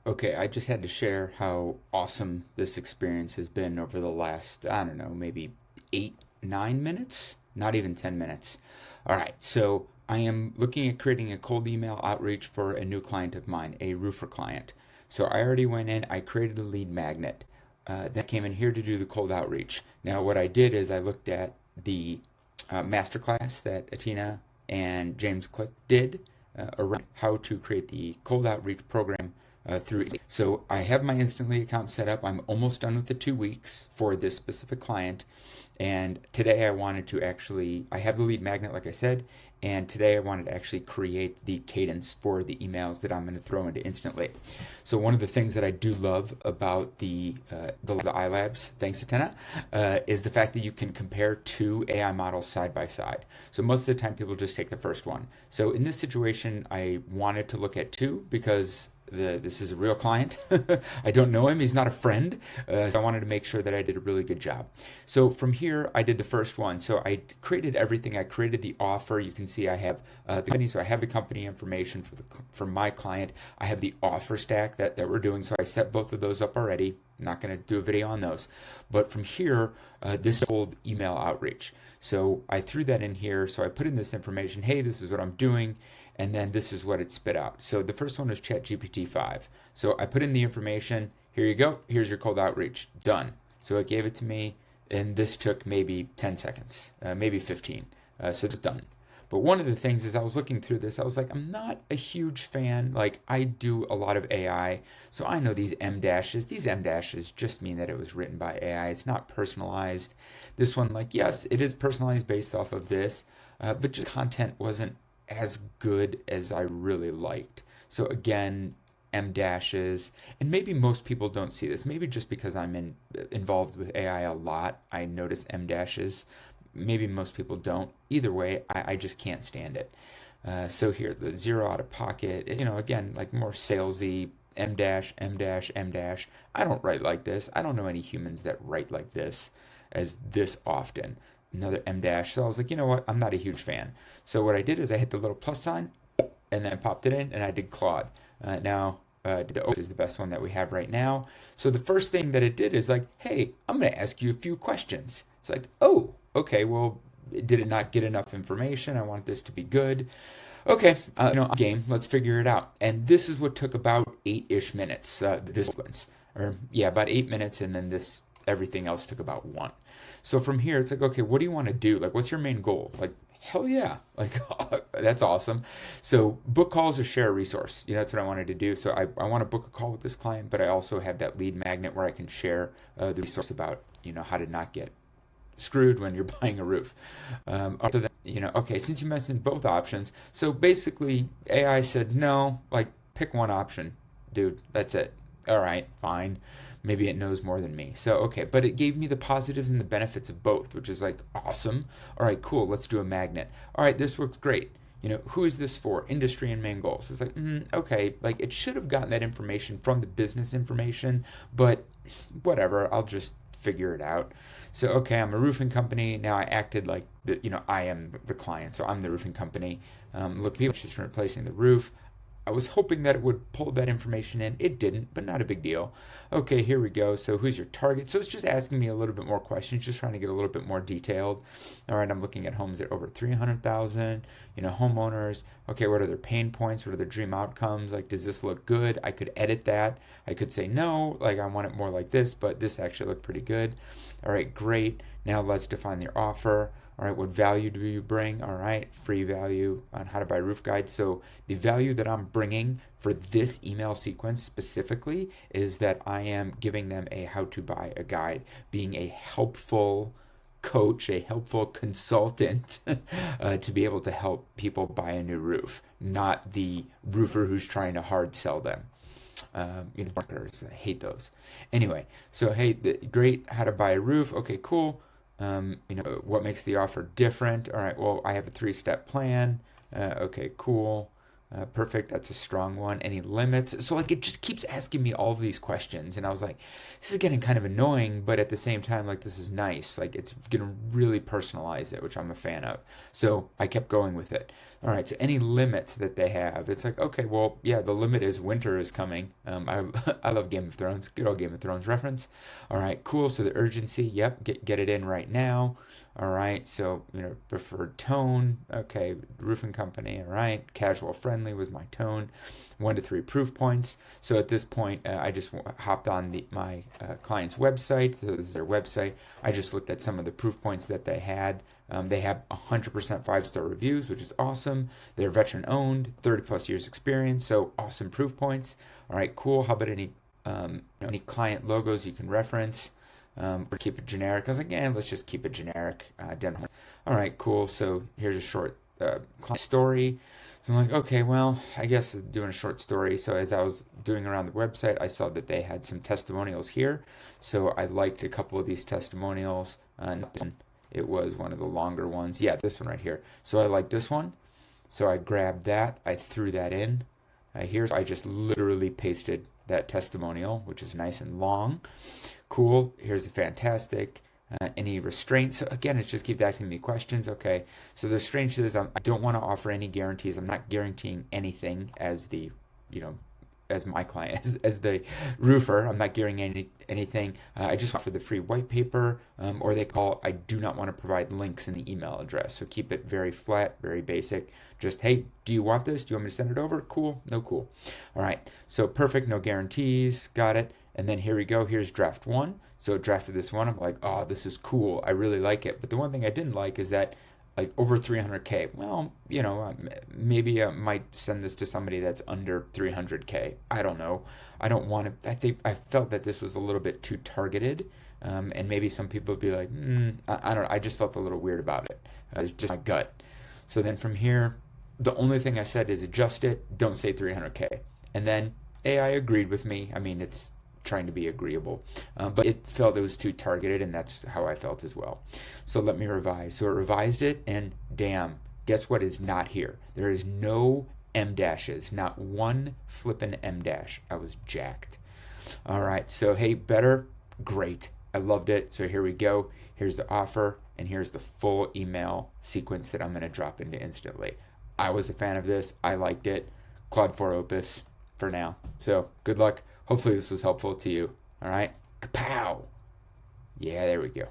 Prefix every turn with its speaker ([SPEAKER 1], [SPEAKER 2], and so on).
[SPEAKER 1] Okay, I just had to share how awesome this experience has been over the last, I don't know, maybe 8, 9 minutes, not even 10 minutes. All right, so I am looking at creating a cold email outreach for a new client of mine, a roofer client. So I already went in, I created a lead magnet. Then I came in here to do the cold outreach. Now, what I did is I looked at the masterclass that Atina and James Click did around how to create the cold outreach program through. So I have my Instantly account set up. I'm almost done with the 2 weeks for this specific client. And today I wanted to actually, I have the lead magnet, like I said, and today I wanted to actually create the cadence for the emails that I'm going to throw into Instantly. So one of the things that I do love about the iLabs, thanks to Tena, is the fact that you can compare two AI models side by side. So most of the time people just take the first one. So in this situation, I wanted to look at two because this is a real client. I don't know him. He's not a friend. So I wanted to make sure that I did a really good job. So from here, I did the first one. So I created everything. I created the offer. You can see I have the company. So I have the company information for my client. I have the offer stack that we're doing. So I set both of those up already. I'm not going to do a video on those. But from here, this old email outreach. So I threw that in here. So I put in this information. Hey, this is what I'm doing. And then this is what it spit out. So the first one is ChatGPT 5. So I put in the information. Here you go. Here's your cold outreach. Done. So it gave it to me. And this took maybe 10 seconds, maybe 15. So it's done. But one of the things is I was looking through this, I was like, I'm not a huge fan. Like, I do a lot of AI, so I know these M dashes. These M dashes just mean that it was written by AI. It's not personalized. This one, like, yes, it is personalized based off of this, but just content wasn't as good as I really liked. So again, M dashes, and maybe most people don't see this. Maybe just because involved with AI a lot, I notice M dashes. Maybe most people don't. Either way, I just can't stand it. So here, the zero out of pocket, again, like more salesy, M dash, M dash, M dash. I don't write like this. I don't know any humans that write like this as this often. Another M dash. So I was like, you know what? I'm not a huge fan. So what I did is I hit the little plus sign and then popped it in and I did Claude. Now, the Opus is the best one that we have right now. So the first thing that it did is like, hey, I'm going to ask you a few questions. It's like, oh, okay, well, did it not get enough information? I want this to be good. Okay, game, let's figure it out. And this is what took about 8-ish minutes, this sequence. Or, yeah, about 8 minutes, and then everything else took about one. So from here, it's like, okay, what do you want to do? Like, what's your main goal? Like, hell yeah, like, that's awesome. So book calls or share a resource. That's what I wanted to do. So I want to book a call with this client, but I also have that lead magnet where I can share the resource about, how to not get screwed when you're buying a roof. So that, okay, since you mentioned both options, so basically AI said, no, like pick one option, dude, that's it. All right, fine. Maybe it knows more than me. So, okay, but it gave me the positives and the benefits of both, which is like awesome. All right, cool, let's do a magnet. All right, this works great. Who is this for? Industry and main goals. It's like, okay, like it should have gotten that information from the business information, but whatever, I'll just figure it out. So, okay, I'm a roofing company. Now I acted like, I am the client, so I'm the roofing company. Look, people just replacing the roof. I was hoping that it would pull that information in. It didn't, but not a big deal. Okay, here we go. So who's your target? So it's just asking me a little bit more questions, just trying to get a little bit more detailed. All right, I'm looking at homes at over 300,000, homeowners. Okay, what are their pain points? What are their dream outcomes? Like, does this look good? I could edit that. I could say, no, like I want it more like this, but this actually looked pretty good. All right, great. Now let's define your offer. All right, what value do you bring? All right, free value on how to buy a roof guide. So the value that I'm bringing for this email sequence specifically is that I am giving them a how to buy a guide, being a helpful coach, a helpful consultant to be able to help people buy a new roof, not the roofer who's trying to hard sell them. Marketers, I hate those. Anyway, so hey, great, how to buy a roof. Okay, cool. What makes the offer different? All right, well, I have a 3-step plan. Okay, cool. Perfect. That's a strong one. Any limits? So like it just keeps asking me all of these questions, and I was like, this is getting kind of annoying, but at the same time, like this is nice. Like it's gonna really personalize it, which I'm a fan of. So I kept going with it. All right. So any limits that they have, it's like okay, well, yeah, the limit is winter is coming. I I love Game of Thrones. Good old Game of Thrones reference. All right, cool. So the urgency, yep, get it in right now. All right, so preferred tone. Okay, roofing company. All right, casual friendly was my tone. 1 to 3 proof points. So at this point, I just hopped on my client's website. So this is their website. I just looked at some of the proof points that they had. They have 100% 5-star reviews, which is awesome. They're veteran owned, 30 plus years experience. So awesome proof points. All right, cool. How about any client logos you can reference? Or keep it generic. I was like, yeah, let's just keep it generic. All right, cool. So here's a short client story. So I'm like, okay, well, I guess doing a short story. So as I was doing around the website, I saw that they had some testimonials here. So I liked a couple of these testimonials. It was one of the longer ones. Yeah, this one right here. So I like this one. So I grabbed that. I threw that in. I just literally pasted that testimonial, which is nice and long. Cool. Here's a fantastic. Any restraints? So again, it's just keep asking me questions. Okay. So the restraints is I don't want to offer any guarantees. I'm not guaranteeing anything as the, you know, as my client, as the roofer. I'm not guaranteeing anything. I just offer the free white paper, or they call. I do not want to provide links in the email address. So keep it very flat, very basic. Just hey, do you want this? Do you want me to send it over? Cool. No cool. All right. So perfect. No guarantees. Got it. And then here we go. Here's draft one. So it drafted this one. I'm like, oh, this is cool. I really like it. But the one thing I didn't like is that like over 300K. Well, maybe I might send this to somebody that's under 300K. I don't know. I don't want to. I felt that this was a little bit too targeted, and maybe some people would be like, I don't know. I just felt a little weird about it. It's just my gut. So then from here, the only thing I said is adjust it. Don't say 300K. And then AI agreed with me. I mean, it's trying to be agreeable, but it felt it was too targeted, and that's how I felt as well. So let me revise. So it revised it, and damn, guess what is not here? There is no M dashes, not one flippin' M dash. I was jacked. All right, so hey, better, great. I loved it. So here we go. Here's the offer, and here's the full email sequence that I'm going to drop into instantly. I was a fan of this. I liked it. Claude 4 Opus for now. So good luck. Hopefully this was helpful to you. All right. Kapow. Yeah, there we go.